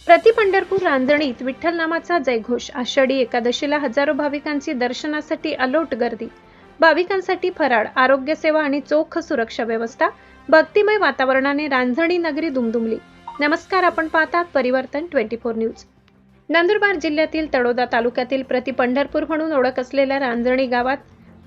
प्रति पंढरपूर रांजणीत विठ्ठल नामाचा जयघोष। आषाढी एकादशीला हजारो भाविकांची दर्शनासाठी अलोट गर्दी। भाविकांसाठी फराळ, आरोग्य सेवा आणि चोख सुरक्षा व्यवस्था। भक्तिमय वातावरणाने रांजणी नगरी दुमदुमली। नमस्कार, आपण पाहतात परिवर्तन 24 न्यूज। नंदुरबार जिल्ह्यातील तळोदा तालुक्यातील प्रति पंढरपूर म्हणून ओळख असलेल्या रांजणी गावात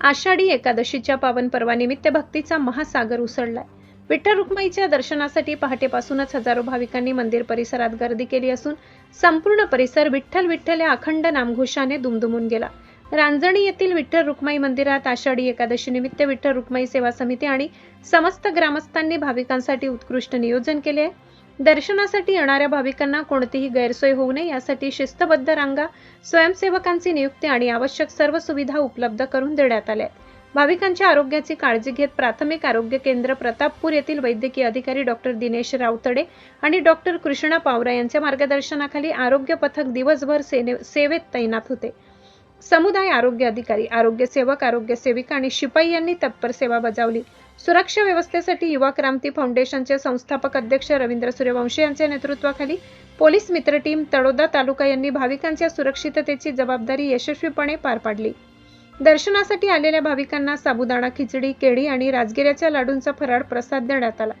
आषाढी एकादशीच्या पावन पर्वानिमित्त भक्तीचा महासागर उसळलाय। विठ्ठल रुक्माईच्या दर्शनासाठी पहाटेपासूनच हजारो भाविकांनी मंदिर परिसरात गर्दी केली असून संपूर्ण परिसर विठ्ठल विठ्ठल या अखंड नामघोषाने दुमदुमून गेला। रांजणी येथील विठ्ठल रुक्माई मंदिरात आषाढी एकादशी निमित्त विठ्ठल रुक्माई सेवा समिती आणि समस्त ग्रामस्थांनी भाविकांसाठी उत्कृष्ट नियोजन केले आहे। दर्शनासाठी येणाऱ्या भाविकांना कोणतीही गैरसोय होऊ नये यासाठी शिस्तबद्ध रांगा, स्वयंसेवकांची नियुक्ती आणि आवश्यक सर्व सुविधा उपलब्ध करून देण्यात आल्या आहेत। भाविकांच्या आरोग्याची काळजी घेत प्राथमिक आरोग्य केंद्र प्रतापपूर येथील वैद्यकीय अधिकारी डॉक्टर दिनेश रावतडे आणि डॉक्टर कृष्णा पावरा यांच्या मार्गदर्शनाखाली आरोग्य पथक दिवसभर सेवेत तैनात होते। समुदाय आरोग्य अधिकारी, आरोग्य सेवक, आरोग्य सेविका आणि शिपाई यांनी तत्पर सेवा बजावली। सुरक्षा व्यवस्थेसाठी युवा क्रांती फाउंडेशनचे संस्थापक अध्यक्ष रवींद्र सूर्यवंशी यांच्या नेतृत्वाखाली पोलीस मित्र टीम तळोदा तालुका यांनी भाविकांच्या सुरक्षिततेची जबाबदारी यशस्वीपणे पार पाडली। दर्शनासाठी आलेल्या भाविकांना साबुदाणा खिचडी, केळी आणि राजगिऱ्याच्या लाडूंचा फराळ प्रसाद देण्यात आला।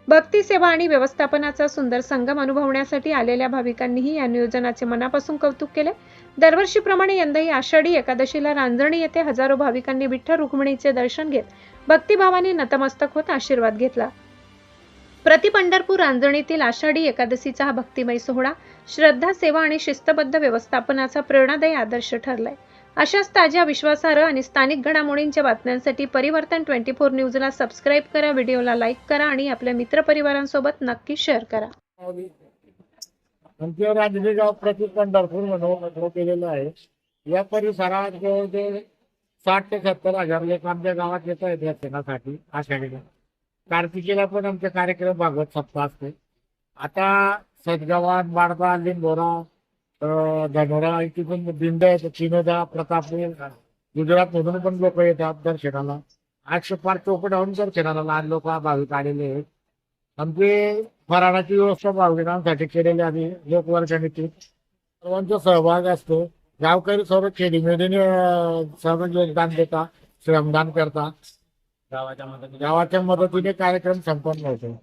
भक्ती सेवा आणि व्यवस्थापनाचा सुंदर संगम अनुभवण्यासाठी आलेल्या भाविकांनीही या नियोजनाचे मनापासून कौतुक केले। दरवर्षीप्रमाणे यंदाही आषाढी एकादशीला रांजणी येथे हजारो भाविकांनी विठ्ठल रुक्मिणीचे दर्शन घेत भक्तिभावाने नतमस्तक होत आशीर्वाद घेतला। प्रति पंढरपूर रांजणीतील आषाढी एकादशीचा हा भक्तिमय सोहळा श्रद्धा, सेवा आणि शिस्तबद्ध व्यवस्थापनाचा प्रेरणादायी आदर्श ठरलाय। अशाच ताज्या, विश्वासार्ह आणि स्थानिक घडामोडींच्या बातम्यांसाठी परिवर्तन 24 न्यूजला सबस्क्राईब करा, व्हिडिओला लाईक करा आणि आपल्या मित्रपरिवारांसोबत नक्की शेअर करा। आमच्या रांजणी गाव प्रति पंढरपूर म्हणून केलेलं आहे। या परिसरात जवळजवळ 60 ते 70 हजार लोक आमच्या गावात येत आहेत दर्शनासाठी आषाढीला। कार्तिकीला पण आमचे कार्यक्रम भागवत सप्ताह असते। आता सदगावात, बाडबा, लिंबोरा, धनोरा, इथे पण दिंड, चिनोदा, प्रतापपूर, गुजरात मधून पण लोक येतात दर्शनाला। 805 चौकटाहून दर्शनाला लहान लोक भाविक आलेले आहेत। आमची फराळाची व्यवस्था भाविकांसाठी केलेली आहे। लोकवर्गणीतून सर्वांचा सहभाग असतो। गावकरी सर्व खेडीमेडीने सर्व योगदान देतात, श्रमदान करतात। गावाच्या मदतीने कार्यक्रम संपन्न होतो।